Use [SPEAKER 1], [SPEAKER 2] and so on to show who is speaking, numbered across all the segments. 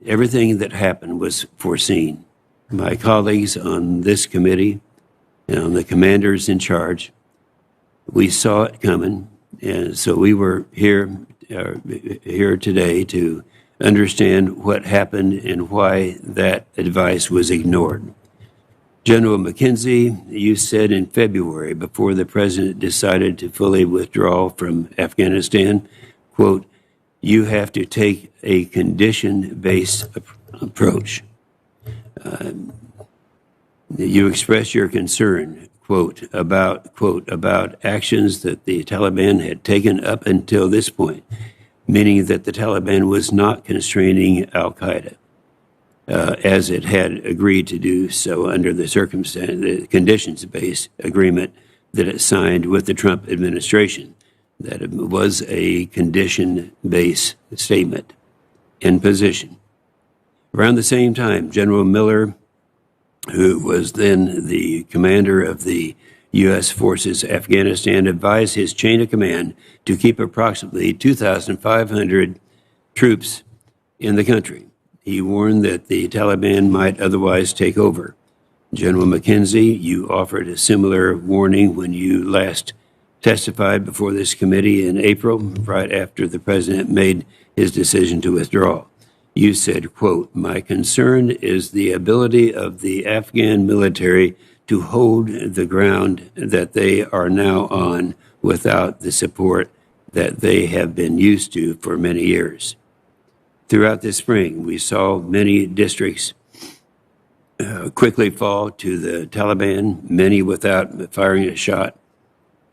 [SPEAKER 1] Everything that happened was foreseen. My colleagues on this committee and on the commanders in charge, we saw it coming, and so we were here today to understand what happened and why that advice was ignored. General McKenzie, you said in February, before the president decided to fully withdraw from Afghanistan, quote, "You have to take a condition-based approach." You expressed your concern, quote, about actions that the Taliban had taken up until this point, meaning that the Taliban was not constraining al-Qaeda, as it had agreed to do so under the conditions-based agreement that it signed with the Trump administration, that it was a condition-based statement and position. Around the same time, General Miller, who was then the commander of the U.S. forces Afghanistan, advised his chain of command to keep approximately 2,500 troops in the country. He warned that the Taliban might otherwise take over. General McKenzie, you offered a similar warning when you last testified before this committee in April, right after the president made his decision to withdraw. You said, quote, "My concern is the ability of the Afghan military to hold the ground that they are now on without the support that they have been used to for many years." Throughout the spring, we saw many districts quickly fall to the Taliban, many without firing a shot.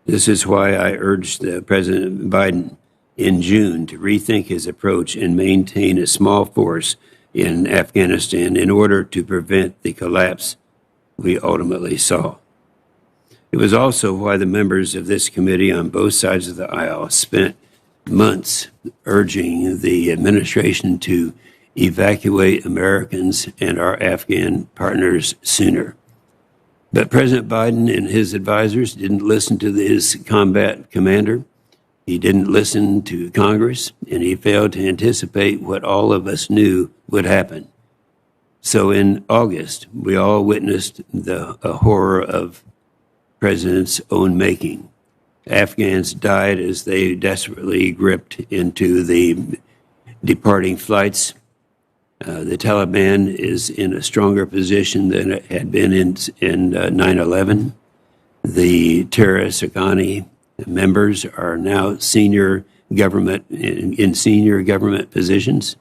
[SPEAKER 1] This is why I urged President Biden in June to rethink his approach and maintain a small force in Afghanistan in order to prevent the collapse we ultimately saw. It was also why the members of this committee on both sides of the aisle spent months urging the administration to evacuate Americans and our Afghan partners sooner. But President Biden and his advisors didn't listen to his combat commander. He didn't listen to Congress, and he failed to anticipate what all of us knew would happen. So in August, we all witnessed the horror of president's own making. Afghans died as they desperately gripped into the departing flights. The Taliban is in a stronger position than it had been in 9/11. The terrorist Afghani members are now in senior government positions.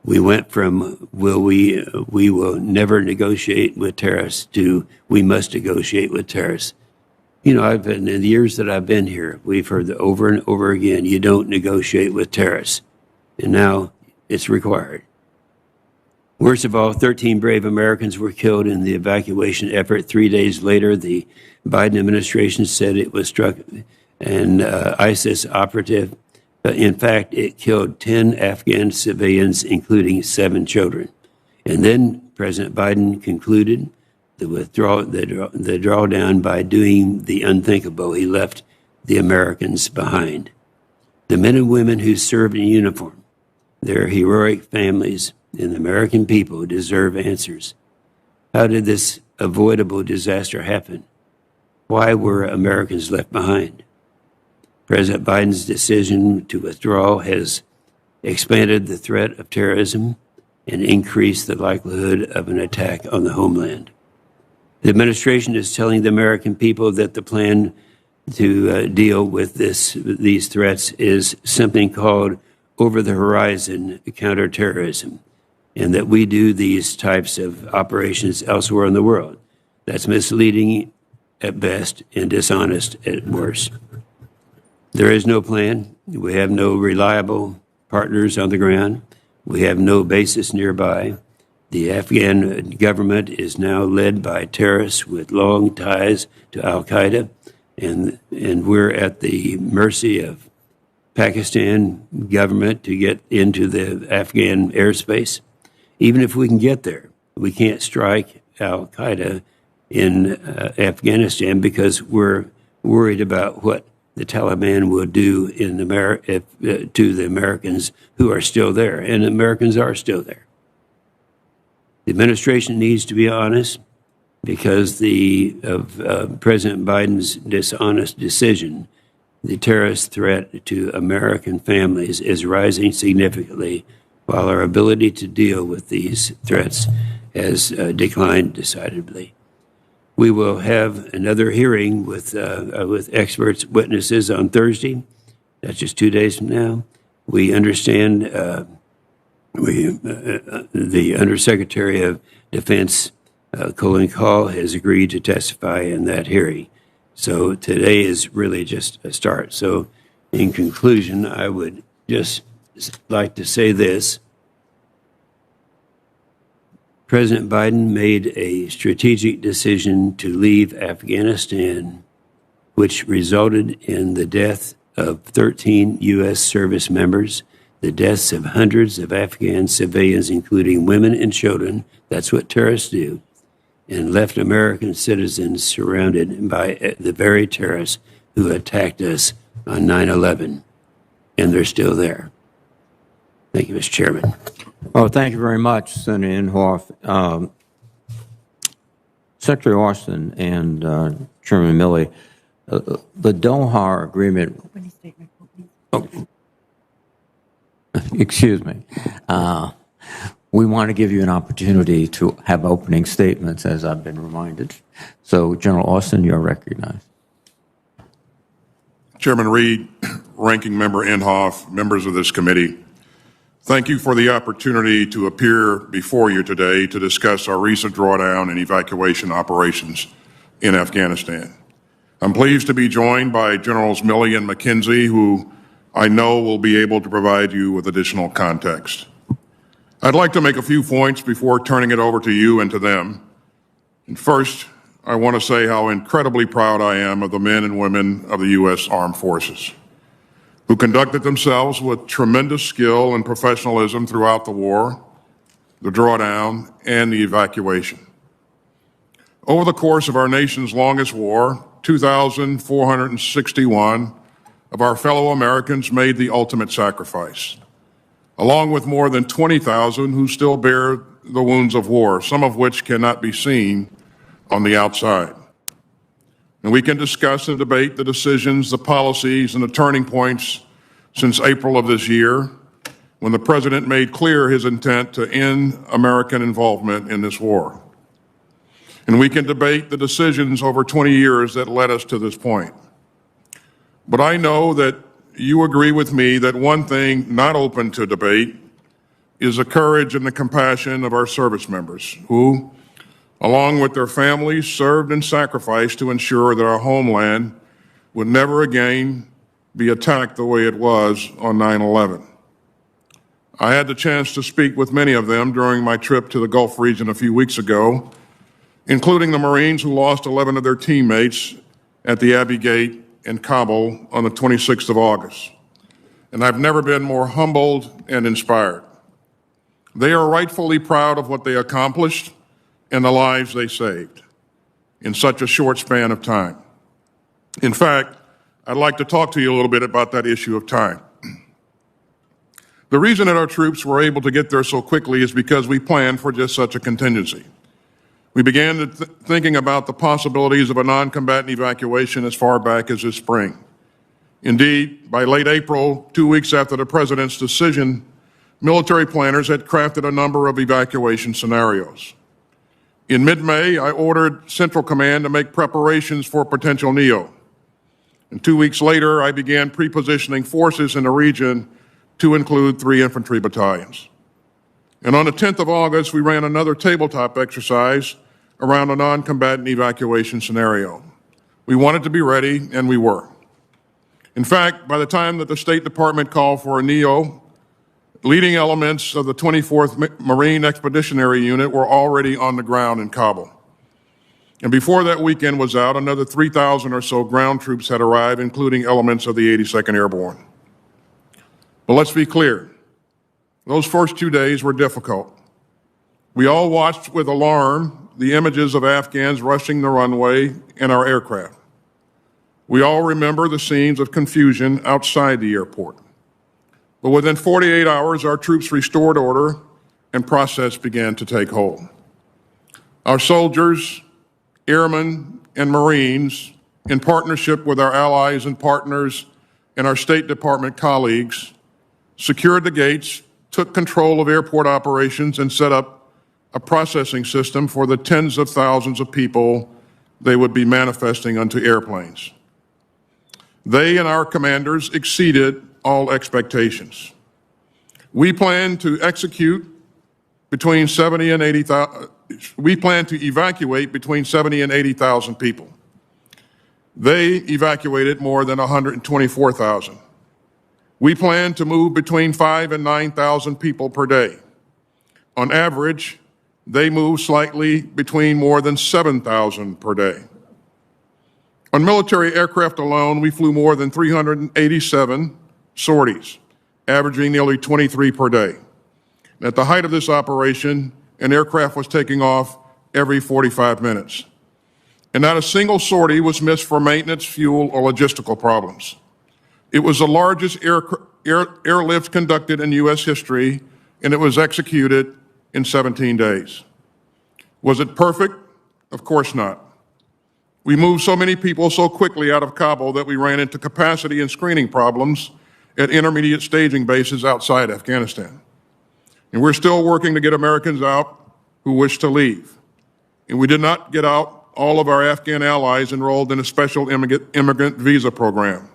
[SPEAKER 1] We went from we will never negotiate with terrorists to we must negotiate with terrorists. You know, in the years that I've been here, we've heard that over and over again, you don't negotiate with terrorists. And now it's required. Worst of all, 13 brave Americans were killed in the evacuation effort. 3 days later, the Biden administration said it was struck an ISIS operative. But in fact, it killed 10 Afghan civilians, including 7 children. And then President Biden concluded the drawdown by doing the unthinkable. He left the Americans behind. The men and women who served in uniform, their heroic families, and the American people deserve answers. How did this avoidable disaster happen? Why were Americans left behind? President Biden's decision to withdraw has expanded the threat of terrorism and increased the likelihood of an attack on the homeland. The administration is telling the American people that the plan to deal with these threats is something called over-the-horizon counterterrorism, and that we do these types of operations elsewhere in the world. That's misleading at best and dishonest at worst. There is no plan. We have no reliable partners on the ground. We have no bases nearby. The Afghan government is now led by terrorists with long ties to al-Qaeda, and we're at the mercy of Pakistan government to get into the Afghan airspace. Even if we can get there, we can't strike al-Qaeda in Afghanistan because we're worried about what the Taliban will do to the Americans who are still there, and Americans are still there. The administration needs to be honest because of President Biden's dishonest decision. The terrorist threat to American families is rising significantly, while our ability to deal with these threats has declined decidedly. We will have another hearing with experts, witnesses on Thursday. That's just 2 days from now. We understand the Undersecretary of Defense, Colin Kahl, has agreed to testify in that hearing. So today is really just a start. So in conclusion, I would just like to say this. President Biden made a strategic decision to leave Afghanistan, which resulted in the death of 13 U.S. service members, the deaths of hundreds of Afghan civilians, including women and children. That's what terrorists do, and left American citizens surrounded by the very terrorists who attacked us on 9/11, and they're still there. Thank you, Mr. Chairman.
[SPEAKER 2] Oh, thank you very much, Senator Inhofe. Secretary Austin and Chairman Milley, the Doha Agreement. Oh, excuse me. We want to give you an opportunity to have opening statements, as I've been reminded. So, General Austin, you're recognized.
[SPEAKER 3] Chairman Reed, Ranking Member Inhofe, members of this committee, thank you for the opportunity to appear before you today to discuss our recent drawdown and evacuation operations in Afghanistan. I'm pleased to be joined by Generals Milley and McKenzie, who I know will be able to provide you with additional context. I'd like to make a few points before turning it over to you and to them. And first, I want to say how incredibly proud I am of the men and women of the U.S. Armed Forces, who conducted themselves with tremendous skill and professionalism throughout the war, the drawdown, and the evacuation. Over the course of our nation's longest war, 2,461 of our fellow Americans made the ultimate sacrifice, along with more than 20,000 who still bear the wounds of war, some of which cannot be seen on the outside. And we can discuss and debate the decisions, the policies, and the turning points since April of this year, when the President made clear his intent to end American involvement in this war. And we can debate the decisions over 20 years that led us to this point. But I know that you agree with me that one thing not open to debate is the courage and the compassion of our service members who, along with their families, served and sacrificed to ensure that our homeland would never again be attacked the way it was on 9/11. I had the chance to speak with many of them during my trip to the Gulf region a few weeks ago, including the Marines who lost 11 of their teammates at the Abbey Gate in Kabul on the 26th of August. And I've never been more humbled and inspired. They are rightfully proud of what they accomplished and the lives they saved in such a short span of time. In fact, I'd like to talk to you a little bit about that issue of time. The reason that our troops were able to get there so quickly is because we planned for just such a contingency. We began thinking about the possibilities of a non-combatant evacuation as far back as this spring. Indeed, by late April, 2 weeks after the President's decision, military planners had crafted a number of evacuation scenarios. In mid-May, I ordered Central Command to make preparations for potential NEO. And 2 weeks later, I began pre-positioning forces in the region to include 3 infantry battalions. And on the 10th of August, we ran another tabletop exercise around a non-combatant evacuation scenario. We wanted to be ready, and we were. In fact, by the time that the State Department called for a NEO, leading elements of the 24th Marine Expeditionary Unit were already on the ground in Kabul. And before that weekend was out, another 3,000 or so ground troops had arrived, including elements of the 82nd Airborne. But let's be clear, those first 2 days were difficult. We all watched with alarm the images of Afghans rushing the runway and our aircraft. We all remember the scenes of confusion outside the airport. But within 48 hours, our troops restored order and process began to take hold. Our soldiers, airmen, and Marines, in partnership with our allies and partners and our State Department colleagues, secured the gates, took control of airport operations, and set up a processing system for the tens of thousands of people they would be manifesting onto airplanes. They and our commanders exceeded all expectations. We plan to execute between 70 and 80,000, we plan to evacuate between 70 and 80,000 people. They evacuated more than 124,000. We plan to move between 5,000 and 9,000 people per day. On average, they move slightly between more than 7,000 per day. On military aircraft alone, we flew more than 387 sorties, averaging nearly 23 per day. At the height of this operation, an aircraft was taking off every 45 minutes. And not a single sortie was missed for maintenance, fuel, or logistical problems. It was the largest airlift conducted in U.S. history, and it was executed in 17 days. Was it perfect? Of course not. We moved so many people so quickly out of Kabul that we ran into capacity and screening problems at intermediate staging bases outside Afghanistan. And we're still working to get Americans out who wish to leave. And we did not get out all of our Afghan allies enrolled in a special immigrant visa program.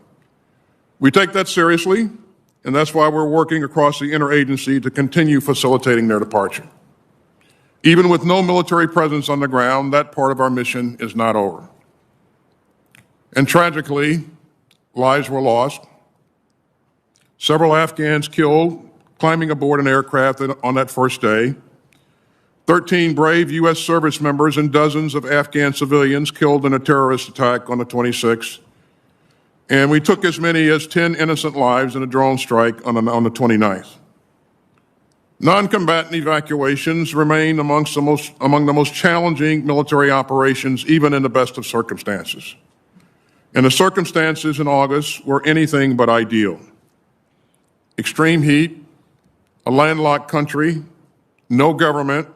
[SPEAKER 3] We take that seriously, and that's why we're working across the interagency to continue facilitating their departure. Even with no military presence on the ground, that part of our mission is not over. And tragically, lives were lost. Several Afghans killed climbing aboard an aircraft on that first day. 13 brave U.S. service members and dozens of Afghan civilians killed in a terrorist attack on the 26th. And we took as many as 10 innocent lives in a drone strike on the 29th. Non-combatant evacuations remain among the most challenging military operations, even in the best of circumstances. And the circumstances in August were anything but ideal. Extreme heat, a landlocked country, no government,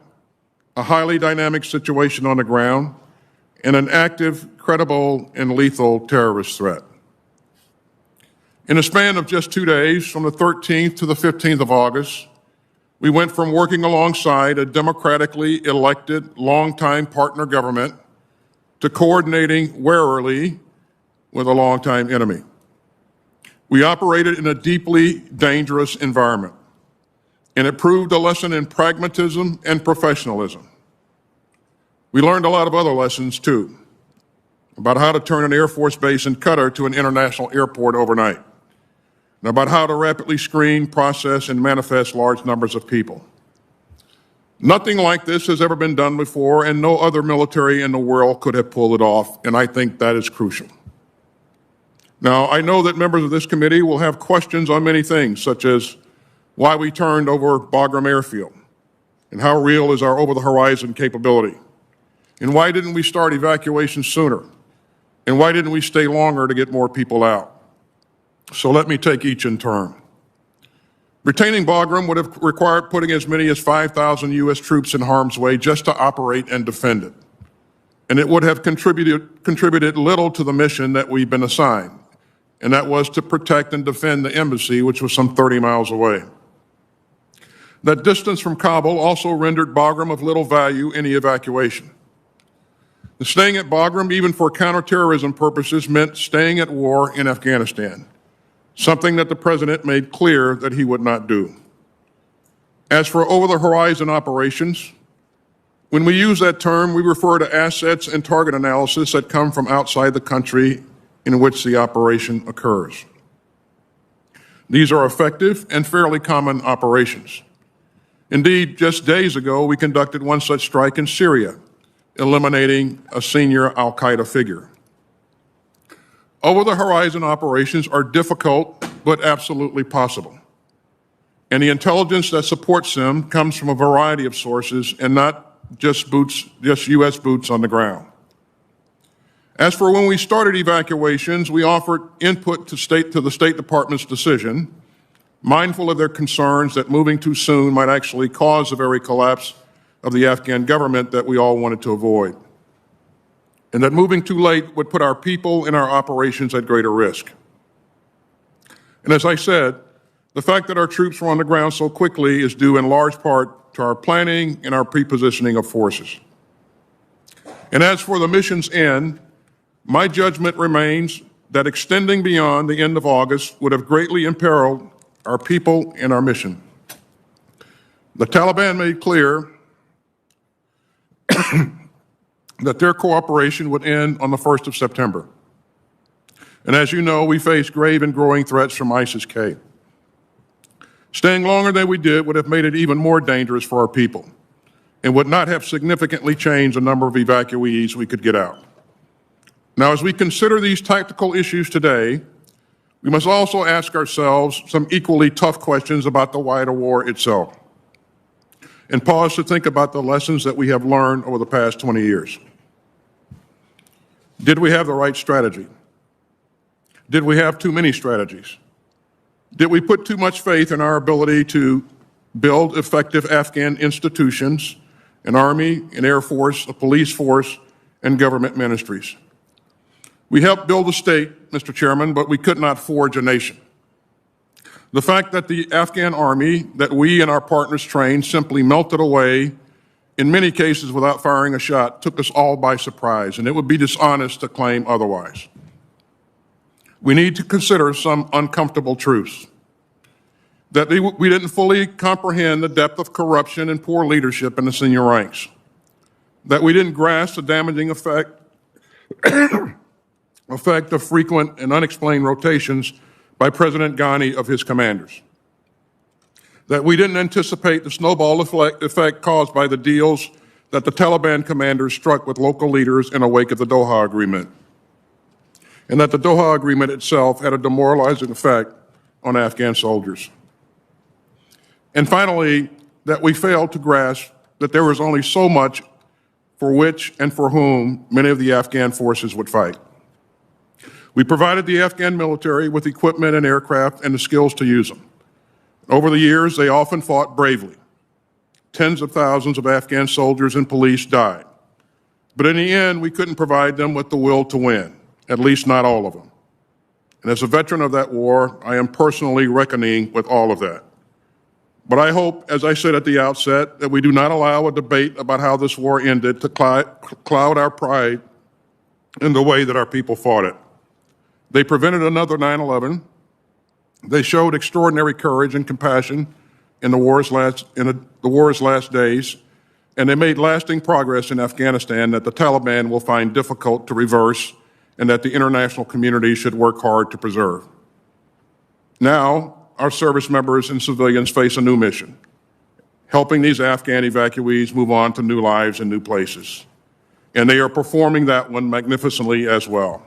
[SPEAKER 3] a highly dynamic situation on the ground, and an active, credible, and lethal terrorist threat. In a span of just 2 days, from the 13th to the 15th of August, we went from working alongside a democratically elected, longtime partner government to coordinating warily with a longtime enemy. We operated in a deeply dangerous environment, and it proved a lesson in pragmatism and professionalism. We learned a lot of other lessons, too, about how to turn an Air Force base in Qatar to an international airport overnight, and about how to rapidly screen, process, and manifest large numbers of people. Nothing like this has ever been done before, and no other military in the world could have pulled it off, and I think that is crucial. Now, I know that members of this committee will have questions on many things, such as why we turned over Bagram Airfield, and how real is our over-the-horizon capability, and why didn't we start evacuation sooner, and why didn't we stay longer to get more people out? So let me take each in turn. Retaining Bagram would have required putting as many as 5,000 U.S. troops in harm's way just to operate and defend it. And it would have contributed little to the mission that we've been assigned, and that was to protect and defend the embassy, which was some 30 miles away. That distance from Kabul also rendered Bagram of little value in the evacuation. And staying at Bagram, even for counterterrorism purposes, meant staying at war in Afghanistan, something that the president made clear that he would not do. As for over-the-horizon operations, when we use that term, we refer to assets and target analysis that come from outside the country in which the operation occurs. These are effective and fairly common operations. Indeed, just days ago, we conducted one such strike in Syria, eliminating a senior al-Qaeda figure. Over-the-horizon operations are difficult, but absolutely possible. And the intelligence that supports them comes from a variety of sources and not just U.S. boots on the ground. As for when we started evacuations, we offered input to the State Department's decision, mindful of their concerns that moving too soon might actually cause the very collapse of the Afghan government that we all wanted to avoid, and that moving too late would put our people and our operations at greater risk. And as I said, the fact that our troops were on the ground so quickly is due in large part to our planning and our pre-positioning of forces. And as for the mission's end, my judgment remains that extending beyond the end of August would have greatly imperiled our people and our mission. The Taliban made clear that their cooperation would end on the 1st of September. And as you know, we face grave and growing threats from ISIS-K. Staying longer than we did would have made it even more dangerous for our people and would not have significantly changed the number of evacuees we could get out. Now, as we consider these tactical issues today, we must also ask ourselves some equally tough questions about the wider war itself, and pause to think about the lessons that we have learned over the past 20 years. Did we have the right strategy? Did we have too many strategies? Did we put too much faith in our ability to build effective Afghan institutions, an army, an air force, a police force, and government ministries? We helped build a state, Mr. Chairman, but we could not forge a nation. The fact that the Afghan army that we and our partners trained simply melted away, in many cases without firing a shot, took us all by surprise, and it would be dishonest to claim otherwise. We need to consider some uncomfortable truths. That we didn't fully comprehend the depth of corruption and poor leadership in the senior ranks. That we didn't grasp the damaging effect of frequent and unexplained rotations by President Ghani of his commanders. That we didn't anticipate the snowball effect caused by the deals that the Taliban commanders struck with local leaders in the wake of the Doha Agreement. And that the Doha Agreement itself had a demoralizing effect on Afghan soldiers. And finally, that we failed to grasp that there was only so much for which and for whom many of the Afghan forces would fight. We provided the Afghan military with equipment and aircraft and the skills to use them. Over the years, they often fought bravely. Tens of thousands of Afghan soldiers and police died. But in the end, we couldn't provide them with the will to win, at least not all of them. And as a veteran of that war, I am personally reckoning with all of that. But I hope, as I said at the outset, that we do not allow a debate about how this war ended to cloud our pride in the way that our people fought it. They prevented another 9/11. They showed extraordinary courage and compassion in the war's last days, and they made lasting progress in Afghanistan that the Taliban will find difficult to reverse and that the international community should work hard to preserve. Now, our service members and civilians face a new mission, helping these Afghan evacuees move on to new lives and new places. And they are performing that one magnificently as well.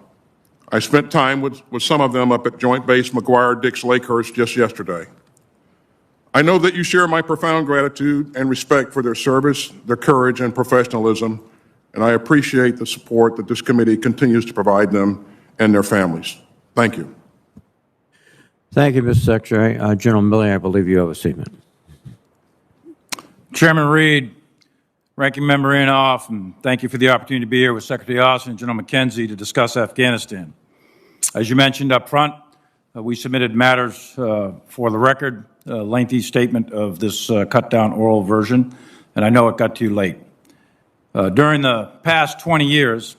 [SPEAKER 3] I spent time with some of them up at Joint Base McGuire-Dix Lakehurst just yesterday. I know that you share my profound gratitude and respect for their service, their courage, and professionalism, and I appreciate the support that this committee continues to provide them and their families. Thank you.
[SPEAKER 2] Thank you, Mr. Secretary. General Milley, I believe you have a statement.
[SPEAKER 4] Chairman Reed, Ranking Member Inhofe, and thank you for the opportunity to be here with Secretary Austin and General McKenzie to discuss Afghanistan. As you mentioned up front, we submitted matters for the record, a lengthy statement of this cut-down oral version, and I know it got too late. During the past 20 years,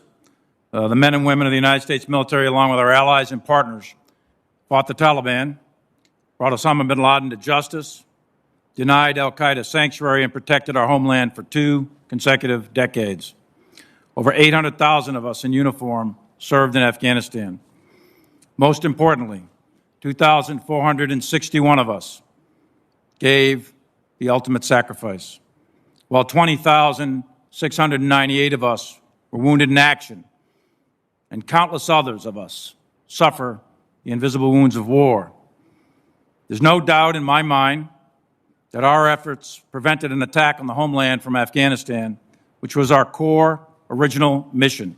[SPEAKER 4] the men and women of the United States military, along with our allies and partners, fought the Taliban, brought Osama bin Laden to justice, denied al-Qaeda sanctuary, and protected our homeland for 2 consecutive decades. Over 800,000 of us in uniform served in Afghanistan. Most importantly, 2,461 of us gave the ultimate sacrifice, while 20,698 of us were wounded in action, and countless others of us suffer the invisible wounds of war. There's no doubt in my mind that our efforts prevented an attack on the homeland from Afghanistan, which was our core original mission.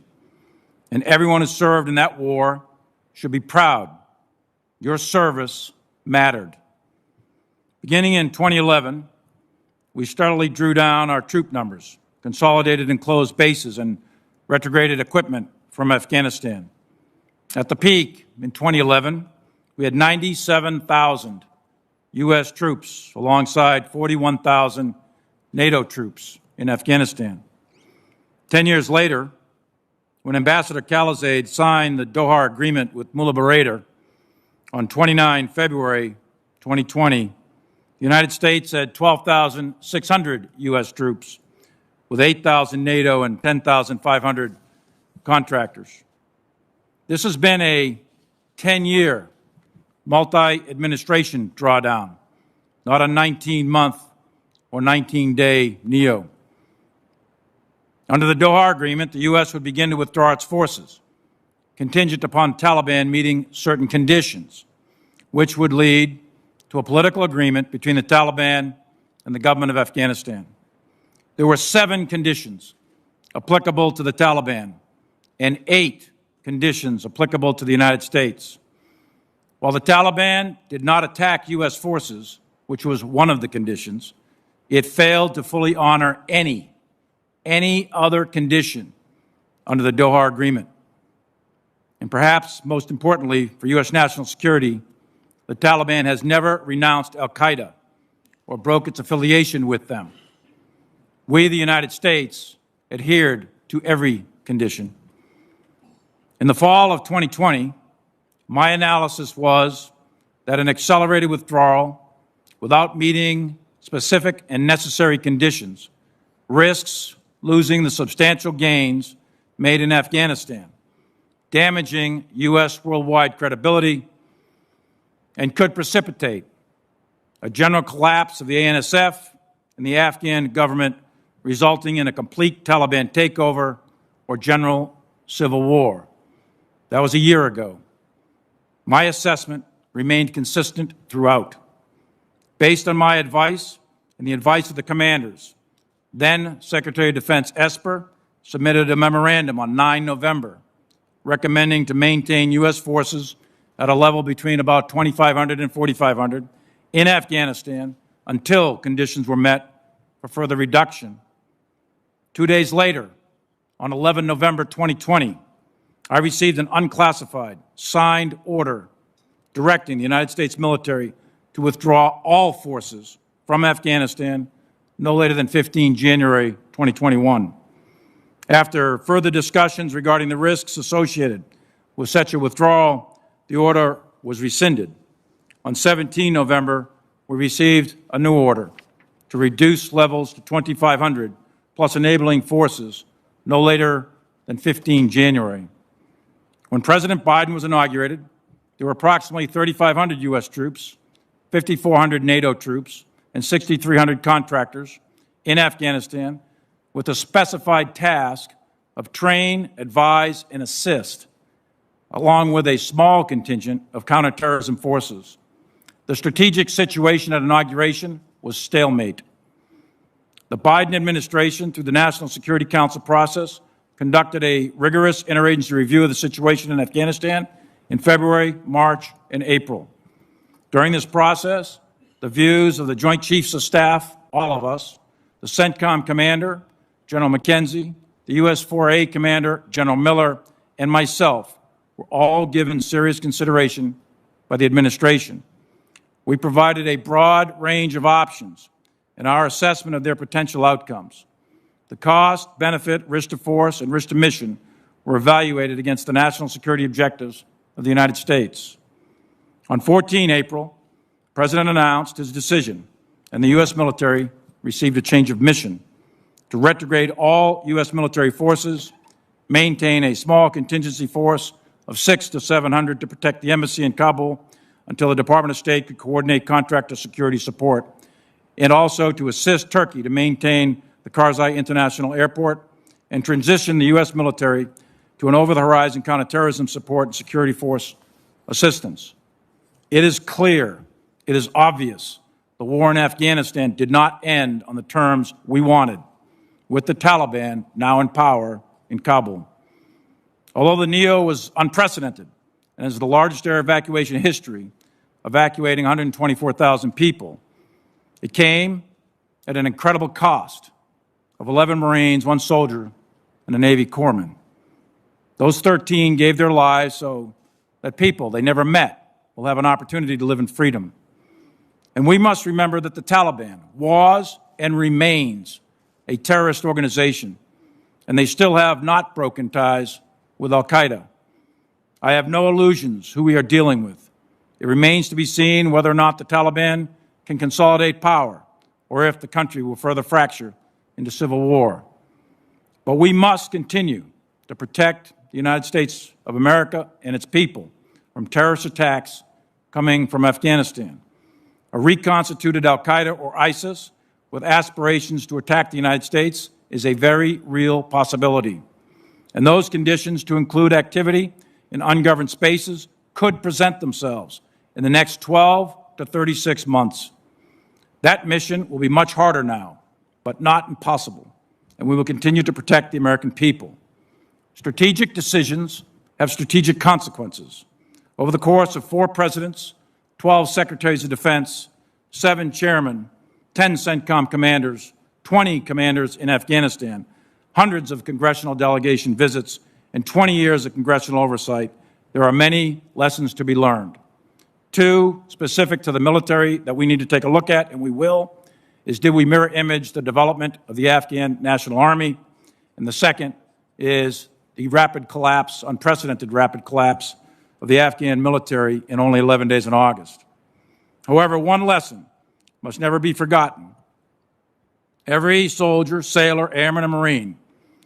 [SPEAKER 4] and everyone who served in that war should be proud. Your service mattered. Beginning in 2011, we steadily drew down our troop numbers, consolidated and closed bases, and retrograded equipment from Afghanistan. At the peak in 2011, we had 97,000 U.S. troops alongside 41,000 NATO troops in Afghanistan. 10 years later, when Ambassador Khalilzad signed the Doha Agreement with Mullah Baradar on 29 February 2020, the United States had 12,600 U.S. troops with 8,000 NATO and 10,500 contractors. This has been a 10-year multi-administration drawdown, not a 19-month or 19-day NEO. Under the Doha Agreement, the U.S. would begin to withdraw its forces, contingent upon Taliban meeting certain conditions, which would lead to a political agreement between the Taliban and the government of Afghanistan. There were 7 conditions applicable to the Taliban and 8 conditions applicable to the United States. While the Taliban did not attack U.S. forces, which was one of the conditions, it failed to fully honor any other condition under the Doha Agreement. And perhaps most importantly for U.S. national security, the Taliban has never renounced al-Qaeda or broke its affiliation with them. We, the United States, adhered to every condition. In the fall of 2020, my analysis was that an accelerated withdrawal without meeting specific and necessary conditions risks losing the substantial gains made in Afghanistan, damaging U.S. worldwide credibility, and could precipitate a general collapse of the ANSF and the Afghan government, resulting in a complete Taliban takeover or general civil war. That was a year ago. My assessment remained consistent throughout. Based on my advice and the advice of the commanders, then Secretary of Defense Esper submitted a memorandum on 9 November recommending to maintain U.S. forces at a level between about 2,500 and 4,500 in Afghanistan until conditions were met for further reduction. 2 days later, on 11 November 2020, I received an unclassified, signed order directing the United States military to withdraw all forces from Afghanistan no later than 15 January 2021. After further discussions regarding the risks associated with such a withdrawal, the order was rescinded. On 17 November, we received a new order to reduce levels to 2,500 plus enabling forces no later than 15 January. When President Biden was inaugurated, there were approximately 3,500 U.S. troops, 5,400 NATO troops, and 6,300 contractors in Afghanistan with a specified task of train, advise, and assist, along with a small contingent of counterterrorism forces. The strategic situation at inauguration was stalemate. The Biden administration, through the National Security Council process, conducted a rigorous interagency review of the situation in Afghanistan in February, March, and April. During this process, the views of the Joint Chiefs of Staff, all of us, the CENTCOM commander, General McKenzie, the U.S. 4A commander, General Miller, and myself were all given serious consideration by the administration. We provided a broad range of options in our assessment of their potential outcomes. The cost, benefit, risk to force, and risk to mission were evaluated against the national security objectives of the United States. On 14 April, the President announced his decision, and the U.S. military received a change of mission to retrograde all U.S. military forces, maintain a small contingency force of 600 to 700 to protect the embassy in Kabul until the Department of State could coordinate contractor security support, and also to assist Turkey to maintain the Karzai International Airport and transition the U.S. military to an over-the-horizon counterterrorism support and security force assistance. It is clear, it is obvious, the war in Afghanistan did not end on the terms we wanted, with the Taliban now in power in Kabul. Although the NEO was unprecedented and is the largest air evacuation in history, evacuating 124,000 people, it came at an incredible cost of 11 Marines, 1 soldier, and a Navy corpsman. Those 13 gave their lives so that people they never met will have an opportunity to live in freedom. And we must remember that the Taliban was and remains a terrorist organization, and they still have not broken ties with al-Qaeda. I have no illusions who we are dealing with. It remains to be seen whether or not the Taliban can consolidate power or if the country will further fracture into civil war. But we must continue to protect the United States of America and its people from terrorist attacks coming from Afghanistan. A reconstituted al-Qaeda or ISIS with aspirations to attack the United States is a very real possibility. And those conditions, to include activity in ungoverned spaces, could present themselves in the next 12 to 36 months. That mission will be much harder now, but not impossible, and we will continue to protect the American people. Strategic decisions have strategic consequences. Over the course of 4 presidents, 12 secretaries of defense, 7 chairmen, 10 CENTCOM commanders, 20 commanders in Afghanistan, hundreds of congressional delegation visits, and 20 years of congressional oversight, there are many lessons to be learned. 2, specific to the military that we need to take a look at, and we will, is did we mirror image the development of the Afghan National Army? And the second is the rapid collapse, unprecedented rapid collapse of the Afghan military in only 11 days in August. However, one lesson must never be forgotten. Every soldier, sailor, airman, and Marine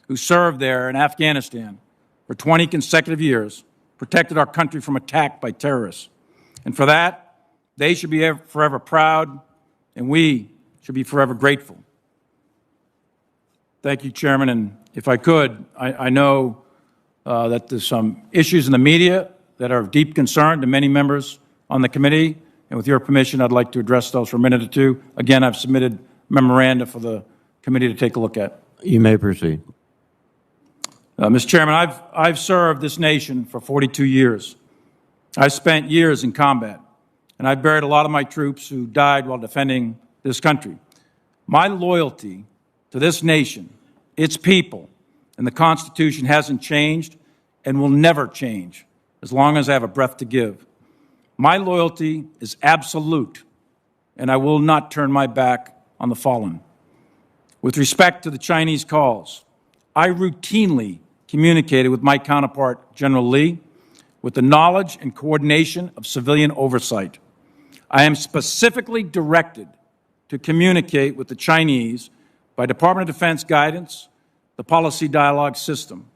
[SPEAKER 4] who served there in Afghanistan for 20 consecutive years protected our country from attack by terrorists. And for that, they should be forever proud, and we should be forever grateful. Thank you, Chairman. And if I could, I know that there's some issues in the media that are of deep concern to many members on the committee. And with your permission, I'd like to address those for a minute or two. Again, I've submitted memoranda for the committee to take a look at.
[SPEAKER 2] You may proceed.
[SPEAKER 4] Mr. Chairman, I've served this nation for 42 years. I've spent years in combat, and I've buried a lot of my troops who died while defending this country. My loyalty to this nation, its people, and the Constitution hasn't changed and will never change as long as I have a breath to give. My loyalty is absolute, and I will not turn my back on the fallen. With respect to the Chinese calls, I routinely communicated with my counterpart, General Lee, with the knowledge and coordination of civilian oversight. I am specifically directed to communicate with the Chinese by Department of Defense guidance, the policy dialogue system.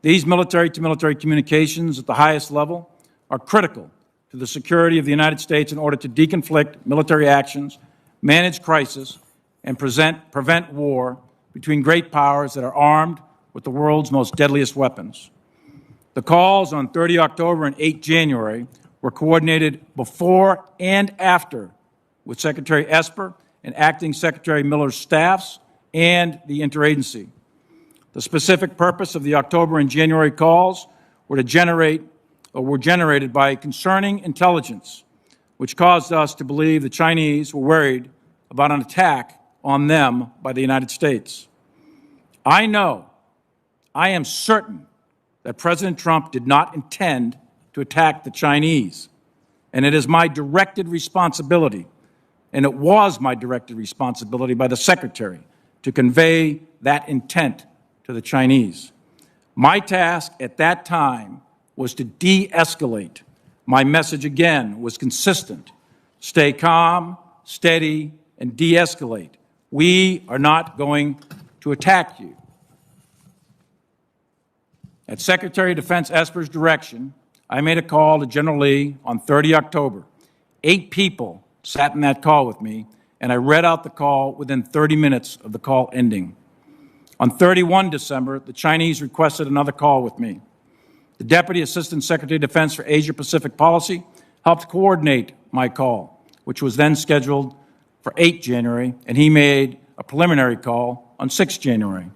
[SPEAKER 4] These military-to-military communications at the highest level are critical to the security of the United States in order to deconflict military actions, manage crisis, and prevent war between great powers that are armed with the world's most deadliest weapons. The calls on 30 October and 8 January were coordinated before and after with Secretary Esper and Acting Secretary Miller's staffs and the interagency. The specific purpose of the October and January calls were generated by concerning intelligence, which caused us to believe the Chinese were worried about an attack on them by the United States. I am certain that President Trump did not intend to attack the Chinese, and it is my directed responsibility, and it was my directed responsibility by the Secretary to convey that intent to the Chinese. My task at that time was to de-escalate. My message, again, was consistent. Stay calm, steady, and de-escalate. We are not going to attack you. At Secretary of Defense Esper's direction, I made a call to General Lee on 30 October. 8 people sat in that call with me, and I read out the call within 30 minutes of the call ending. On 31 December, the Chinese requested another call with me. The Deputy Assistant Secretary of Defense for Asia-Pacific Policy helped coordinate my call, which was then scheduled for 8 January, and he made a preliminary call on 6 January.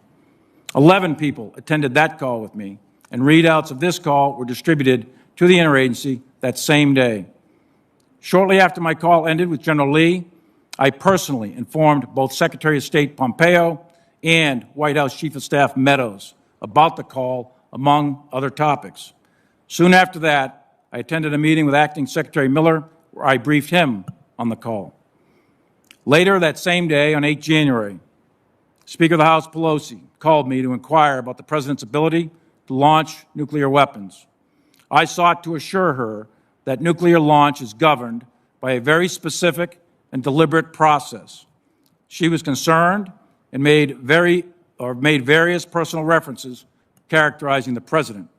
[SPEAKER 4] 11 people attended that call with me, and readouts of this call were distributed to the interagency that same day. Shortly after my call ended with General Lee, I personally informed both Secretary of State Pompeo and White House Chief of Staff Meadows about the call, among other topics. Soon after that, I attended a meeting with Acting Secretary Miller where I briefed him on the call. Later that same day, on 8 January, Speaker of the House Pelosi called me to inquire about the President's ability to launch nuclear weapons. I sought to assure her that nuclear launch is governed by a very specific and deliberate process. She was concerned and made various personal references characterizing the President.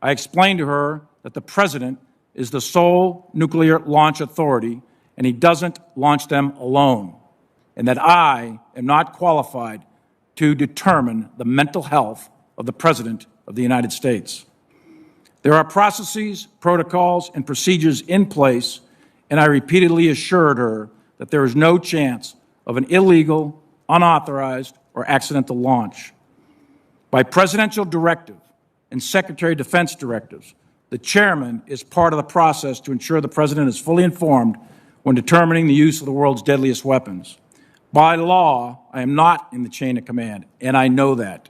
[SPEAKER 4] I explained to her that the President is the sole nuclear launch authority and he doesn't launch them alone, and that I am not qualified to determine the mental health of the President of the United States. There are processes, protocols, and procedures in place, and I repeatedly assured her that there is no chance of an illegal, unauthorized, or accidental launch. By presidential directive and Secretary of Defense directives, the chairman is part of the process to ensure the President is fully informed when determining the use of the world's deadliest weapons. By law, I am not in the chain of command, and I know that.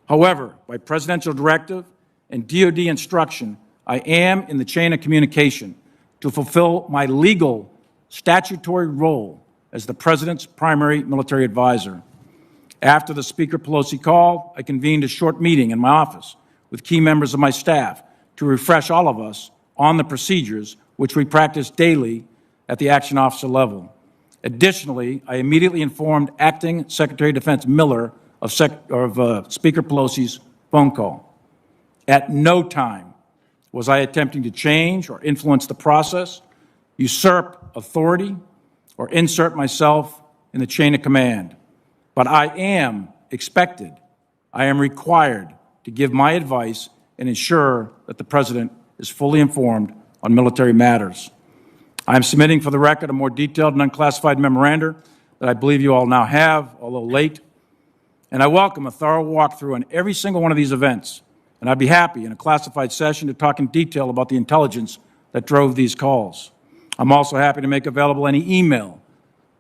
[SPEAKER 4] However, by presidential directive and DoD instruction, I am in the chain of communication to fulfill my legal statutory role as the President's primary military advisor. After the Speaker Pelosi call, I convened a short meeting in my office with key members of my staff to refresh all of us on the procedures which we practice daily at the action officer level. Additionally, I immediately informed Acting Secretary of Defense Miller of Speaker Pelosi's phone call. At no time was I attempting to change or influence the process, usurp authority, or insert myself in the chain of command. But I am expected, I am required to give my advice and ensure that the President is fully informed on military matters. I am submitting for the record a more detailed and unclassified memoranda that I believe you all now have, although late. And I welcome a thorough walkthrough on every single one of these events. And I'd be happy in a classified session to talk in detail about the intelligence that drove these calls. I'm also happy to make available any email,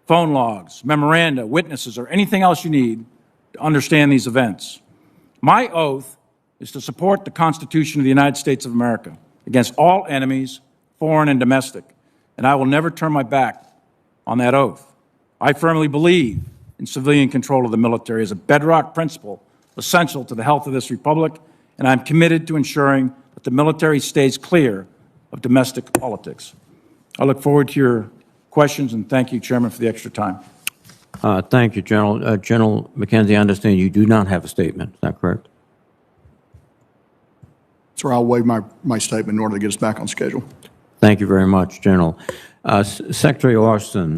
[SPEAKER 4] phone logs, memoranda, witnesses, or anything else you need to understand these events. My oath is to support the Constitution of the United States of America against all enemies, foreign and domestic, and I will never turn my back on that oath. I firmly believe in civilian control of the military as a bedrock principle essential to the health of this republic, and I'm committed to ensuring that the military stays clear of domestic politics. I look forward to your questions, and thank you, Chairman, for the extra time.
[SPEAKER 2] Thank you, General. General McKenzie, I understand you do not have a statement. Is that correct?
[SPEAKER 5] Sir, I'll waive my statement in order to get us back on schedule.
[SPEAKER 2] Thank you very much, General. Secretary Austin,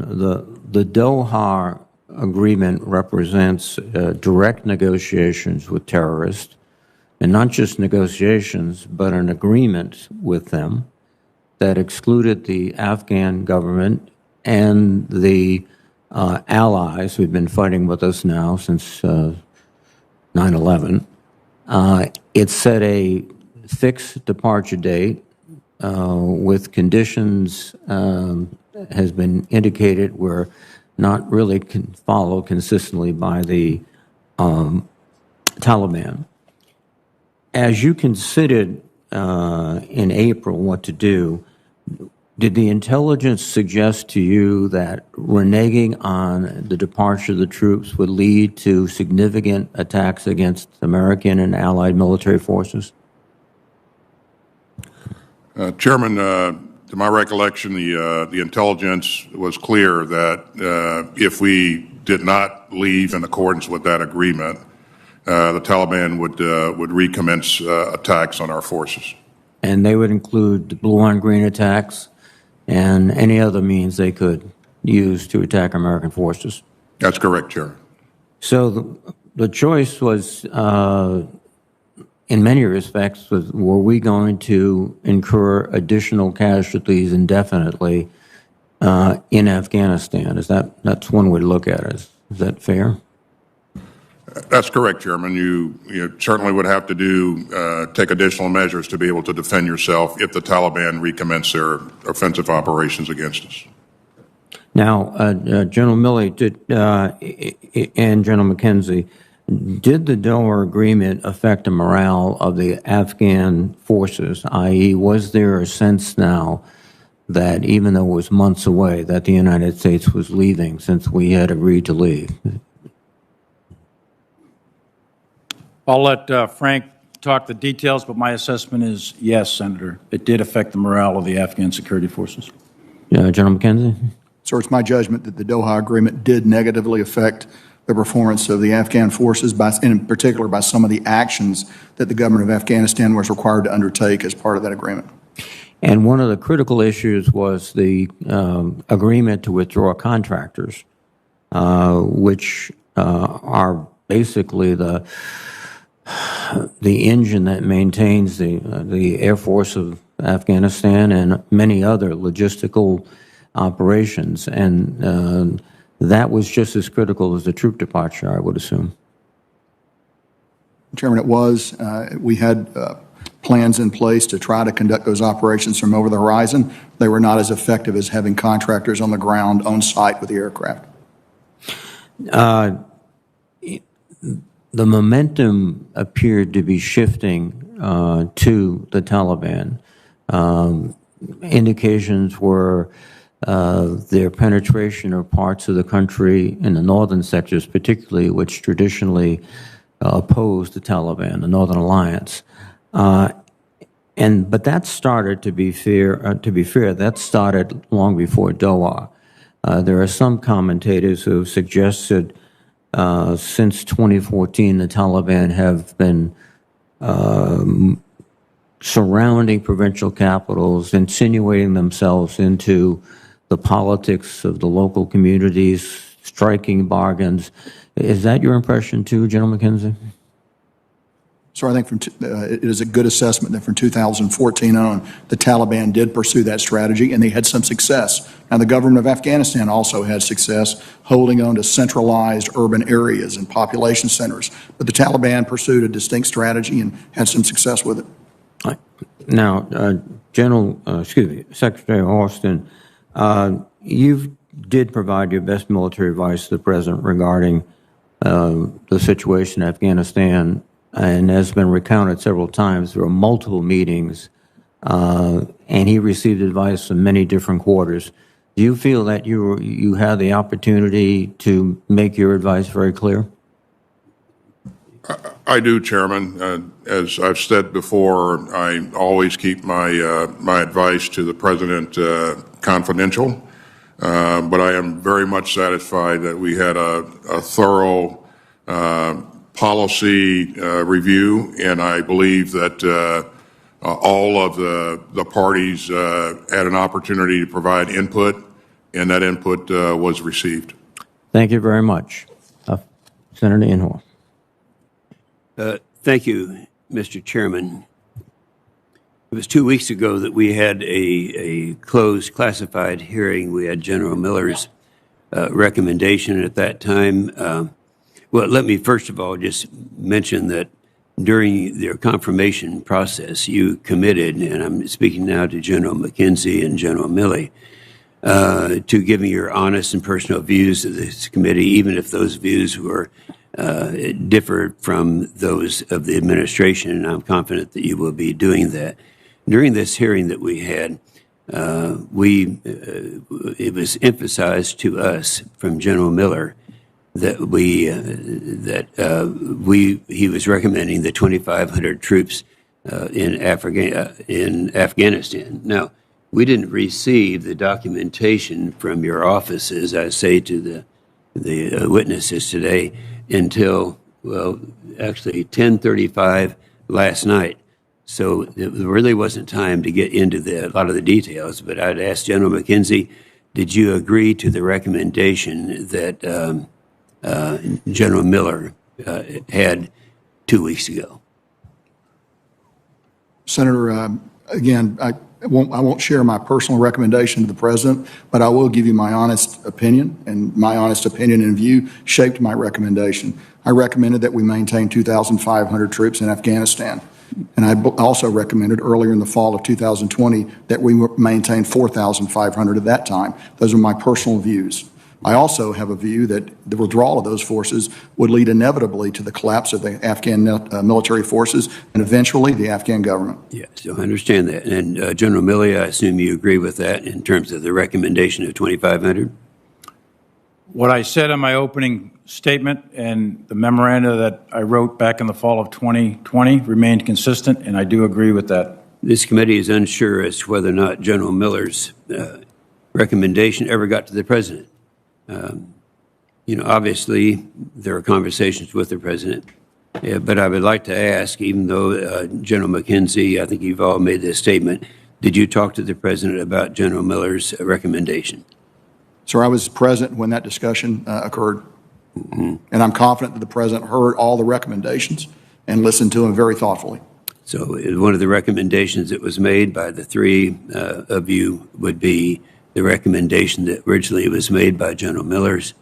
[SPEAKER 2] the Doha Agreement represents direct negotiations with terrorists, and not just negotiations, but an agreement with them that excluded the Afghan government and the allies who've been fighting with us now since 9/11. It set a fixed departure date with conditions has been indicated were not really followed consistently by the Taliban. As you considered in April what to do, did the intelligence suggest to you that reneging on the departure of the troops would lead to significant attacks against American and allied military forces?
[SPEAKER 3] Chairman, to my recollection, the intelligence was clear that if we did not leave in accordance with that agreement, the Taliban would recommence attacks on our forces.
[SPEAKER 2] And they would include the blue-on-green attacks and any other means they could use to attack American forces.
[SPEAKER 3] That's correct, Chairman.
[SPEAKER 2] So the choice was, in many respects, were we going to incur additional casualties indefinitely in Afghanistan? That's one way to look at it. Is that fair?
[SPEAKER 3] That's correct, Chairman. You certainly would have to take additional measures to be able to defend yourself if the Taliban recommence their offensive operations against us.
[SPEAKER 2] Now, General Milley and General McKenzie, did the Delaware Agreement affect the morale of the Afghan forces, i.e., was there a sense now that even though it was months away, that the United States was leaving since we had agreed to leave?
[SPEAKER 4] I'll let Frank talk the details, but my assessment is yes, Senator. It did affect the morale of the Afghan security forces.
[SPEAKER 2] General McKenzie?
[SPEAKER 5] So it's my judgment that the Doha Agreement did negatively affect the performance of the Afghan forces, in particular by some of the actions that the government of Afghanistan was required to undertake as part of that agreement.
[SPEAKER 2] And one of the critical issues was the agreement to withdraw contractors, which are basically the engine that maintains the Air Force of Afghanistan and many other logistical operations. And that was just as critical as the troop departure, I would assume.
[SPEAKER 5] Chairman, it was. We had plans in place to try to conduct those operations from over the horizon. They were not as effective as having contractors on the ground on site with the aircraft.
[SPEAKER 2] The momentum appeared to be shifting to the Taliban. Indications were their penetration of parts of the country in the northern sectors, particularly, which traditionally opposed the Taliban, the Northern Alliance. But that started, to be fair, that started long before Doha. There are some commentators who have suggested since 2014, the Taliban have been surrounding provincial capitals, insinuating themselves into the politics of the local communities, striking bargains. Is that your impression too, General McKenzie?
[SPEAKER 5] So I think it is a good assessment that from 2014 on, the Taliban did pursue that strategy, and they had some success. Now, the government of Afghanistan also had success holding on to centralized urban areas and population centers. But the Taliban pursued a distinct strategy and had some success with it.
[SPEAKER 2] Now, Secretary Austin, you did provide your best military advice to the President regarding the situation in Afghanistan, and has been recounted several times. There were multiple meetings, and he received advice from many different quarters. Do you feel that you had the opportunity to make your advice very clear?
[SPEAKER 3] I do, Chairman. As I've said before, I always keep my my advice to the President confidential, but I am very much satisfied that we had a thorough policy review, and I believe that all of the parties had an opportunity to provide input, and that input was received.
[SPEAKER 2] Thank you very much. Senator Inhofe.
[SPEAKER 1] Thank you, Mr. Chairman. It was 2 weeks ago that we had a closed classified hearing. We had General Miller's recommendation at that time. Well, let me first of all just mention that during their confirmation process, you committed, and I'm speaking now to General McKenzie and General Milley, to give me your honest and personal views of this committee, even if those views were differ from those of the administration, and I'm confident that you will be doing that. During this hearing that we had, it was emphasized to us from General Miller that he was recommending the 2,500 troops in Afghanistan. Now, we didn't receive the documentation from your offices, I say to the witnesses today, until, well, actually 10:35 last night. So it really wasn't time to get into a lot of the details, but I'd ask General McKenzie, did you agree to the recommendation that General Miller had 2 weeks ago?
[SPEAKER 5] Senator, again, I won't share my personal recommendation to the President, but I will give you my honest opinion, and my honest opinion and view shaped my recommendation. I recommended that we maintain 2,500 troops in Afghanistan. And I also recommended earlier in the fall of 2020 that we maintain 4,500 at that time. Those are my personal views. I also have a view that the withdrawal of those forces would lead inevitably to the collapse of the Afghan military forces and eventually the Afghan government.
[SPEAKER 1] Yes, so I understand that. And General Milley, I assume you agree with that in terms of the recommendation of 2,500?
[SPEAKER 4] What I said in my opening statement and the memoranda that I wrote back in the fall of 2020 remained consistent, and I do agree with that.
[SPEAKER 1] This committee is unsure as to whether or not General Miller's recommendation ever got to the president. Obviously, there are conversations with the president, but I would like to ask, even though General McKenzie, I think you've all made this statement, did you talk to the president about General Miller's recommendation?
[SPEAKER 5] Sir, I was present when that discussion occurred, and I'm confident that the president heard all the recommendations and listened to them very thoughtfully.
[SPEAKER 1] So one of the recommendations that was made by the three of you would be the recommendation that originally was made by General Miller's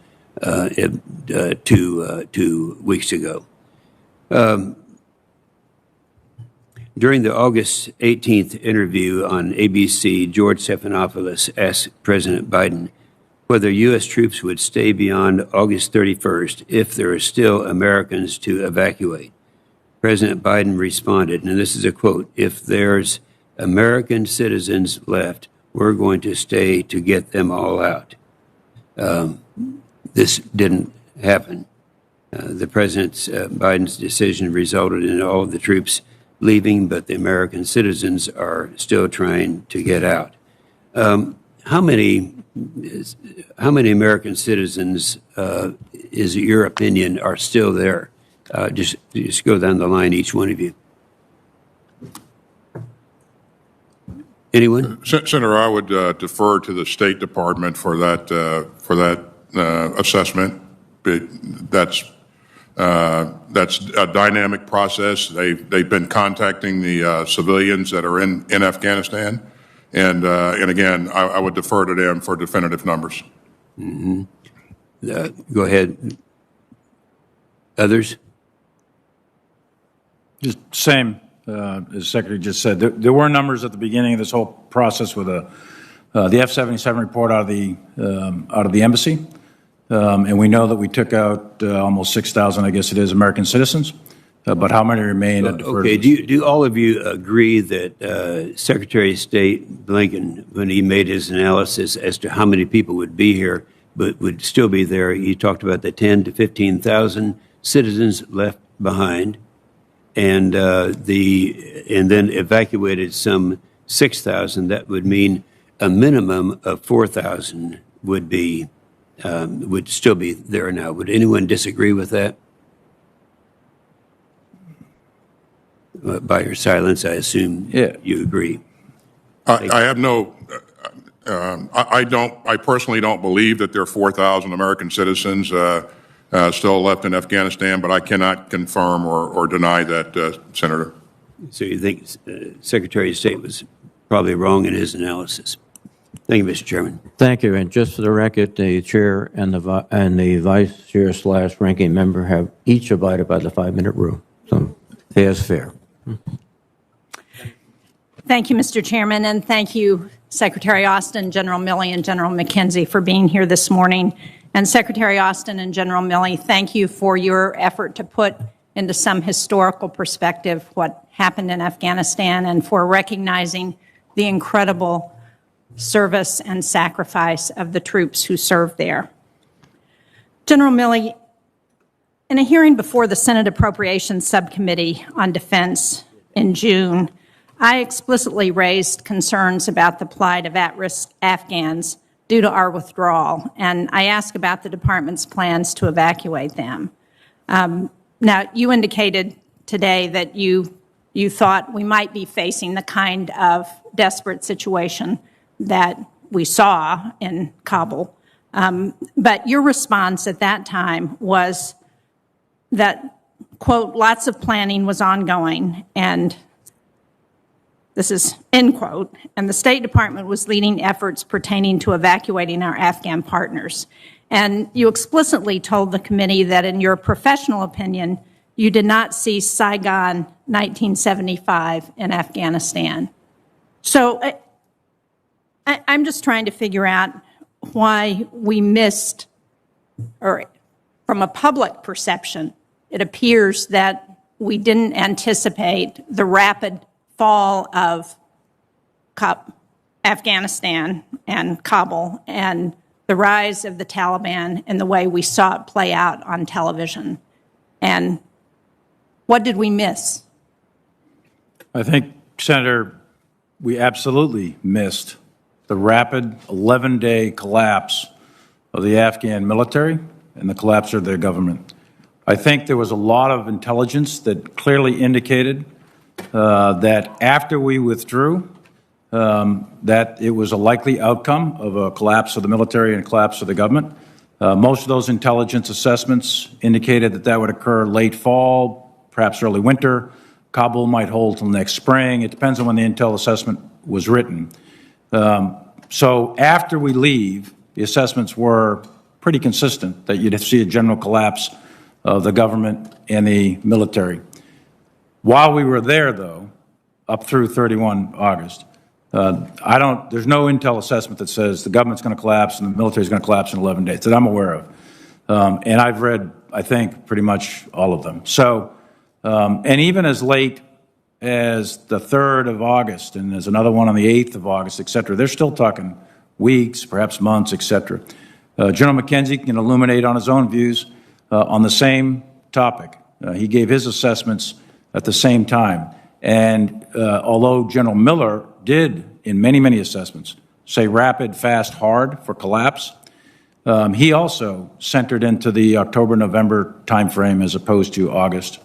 [SPEAKER 1] 2 weeks ago. During the August 18th interview on ABC, George Stephanopoulos asked President Biden whether U.S. troops would stay beyond August 31st if there are still Americans to evacuate. President Biden responded, and this is a quote, "If there's American citizens left, we're going to stay to get them all out." This didn't happen. The President Biden's decision resulted in all of the troops leaving, but the American citizens are still trying to get out. How many American citizens, is it your opinion, are still there? Just go down the line, each one of you. Anyone?
[SPEAKER 3] Senator, I would defer to the State Department for that assessment. That's a dynamic process. They've been contacting the civilians that are in Afghanistan, and again, I would defer to them for definitive numbers.
[SPEAKER 1] Mm-hmm. Go ahead. Others?
[SPEAKER 4] Just same, as the Secretary just said. There were numbers at the beginning of this whole process with the F-77 report out of the embassy, and we know that we took out almost 6,000, I guess it is, American citizens. But how many remain?
[SPEAKER 1] Okay. Do all of you agree that Secretary of State Blinken, when he made his analysis as to how many people would be here but would still be there, he talked about the 10 to 15,000 citizens left behind, and then evacuated some 6,000. That would mean a minimum of 4,000 would still be there now. Would anyone disagree with that? By your silence, I assume you agree.
[SPEAKER 3] I have no. I personally don't believe that there are 4,000 American citizens still left in Afghanistan, but I cannot confirm or deny that, Senator.
[SPEAKER 1] So you think Secretary of State was probably wrong in his analysis? Thank you, Mr. Chairman.
[SPEAKER 2] Thank you. And just for the record, the chair and the vice chair / ranking member have each abided by the 5-minute rule. So fair is fair.
[SPEAKER 6] Thank you, Mr. Chairman, and thank you, Secretary Austin, General Milley, and General McKenzie for being here this morning. And Secretary Austin and General Milley, thank you for your effort to put into some historical perspective what happened in Afghanistan and for recognizing the incredible service and sacrifice of the troops who served there. General Milley, in a hearing before the Senate Appropriations Subcommittee on Defense in June, I explicitly raised concerns about the plight of at-risk Afghans due to our withdrawal, and I asked about the department's plans to evacuate them. Now, you indicated today that you thought we might be facing the kind of desperate situation that we saw in Kabul, but your response at that time was that, quote, lots of planning was ongoing, and This is end quote. And the State Department was leading efforts pertaining to evacuating our Afghan partners. And you explicitly told the committee that in your professional opinion, you did not see Saigon 1975 in Afghanistan. So I'm just trying to figure out why we missed, or from a public perception, it appears that we didn't anticipate the rapid fall of Afghanistan and Kabul and the rise of the Taliban in the way we saw it play out on television. And what did we miss?
[SPEAKER 4] I think, Senator, we absolutely missed the rapid 11-day collapse of the Afghan military and the collapse of their government. I think there was a lot of intelligence that clearly indicated that after we withdrew, that it was a likely outcome of a collapse of the military and a collapse of the government. Most of those intelligence assessments indicated that that would occur late fall, perhaps early winter. Kabul might hold till next spring. It depends on when the intel assessment was written. So after we leave, the assessments were pretty consistent that you'd see a general collapse of the government and the military. While we were there, though, up through 31 August, there's no intel assessment that says the government's going to collapse and the military is going to collapse in 11 days that I'm aware of. And I've read, I think, pretty much all of them. So, and even as late as the 3rd of August, and there's another one on the 8th of August, et cetera, they're still talking weeks, perhaps months, et cetera. General McKenzie can illuminate on his own views on the same topic. He gave his assessments at the same time. And although General Miller did, in many, many assessments, say rapid, fast, hard for collapse, he also centered into the October-November timeframe as opposed to August.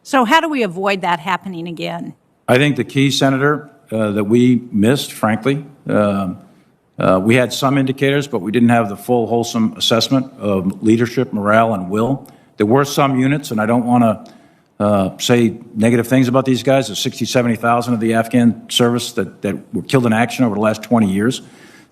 [SPEAKER 6] So how do we avoid that happening again?
[SPEAKER 4] I think the key, Senator, that we missed, frankly, we had some indicators, but we didn't have the full, wholesome assessment of leadership, morale, and will. There were some units, and I don't want to say negative things about these guys. There's 60, 70,000 of the Afghan service that were killed in action over the last 20 years.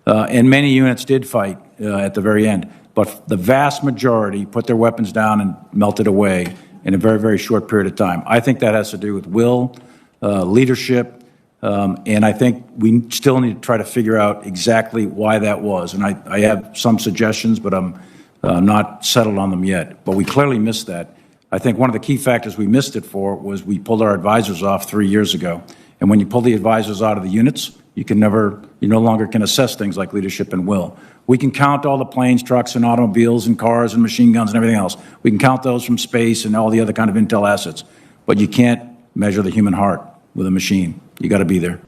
[SPEAKER 4] And many units did fight at the very end. But the vast majority put their weapons down and melted away in a very, very short period of time. I think that has to do with will, leadership, and I think we still need to try to figure out exactly why that was. And I have some suggestions, but I'm not settled on them yet. But we clearly missed that. I think one of the key factors we missed it for was we pulled our advisors off 3 years ago. And when you pull the advisors out of the units, you no longer can assess things like leadership and will. We can count all the planes, trucks, and automobiles, and cars, and machine guns, and everything else. We can count those from space and all the other kind of intel assets. But you can't measure the human heart with a machine. You got to be there.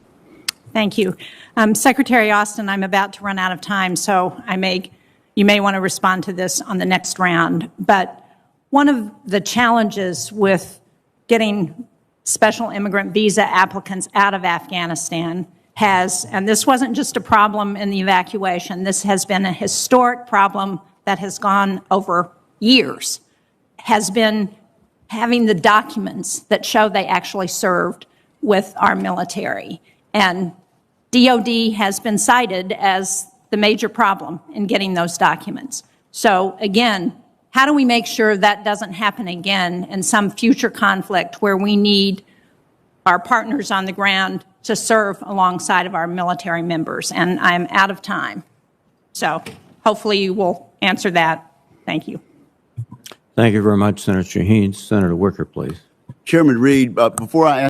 [SPEAKER 6] Thank you. Secretary Austin, I'm about to run out of time, so you may want to respond to this on the next round. But one of the challenges with getting special immigrant visa applicants out of Afghanistan and this wasn't just a problem in the evacuation, this has been a historic problem that has gone over years, has been having the documents that show they actually served with our military. And DOD has been cited as the major problem in getting those documents. So again, how do we make sure that doesn't happen again in some future conflict where we need our partners on the ground to serve alongside of our military members? And I'm out of time. So hopefully you will answer that. Thank you.
[SPEAKER 2] Thank you very much, Senator Shaheen. Senator Wicker, please.
[SPEAKER 7] Chairman Reed, before I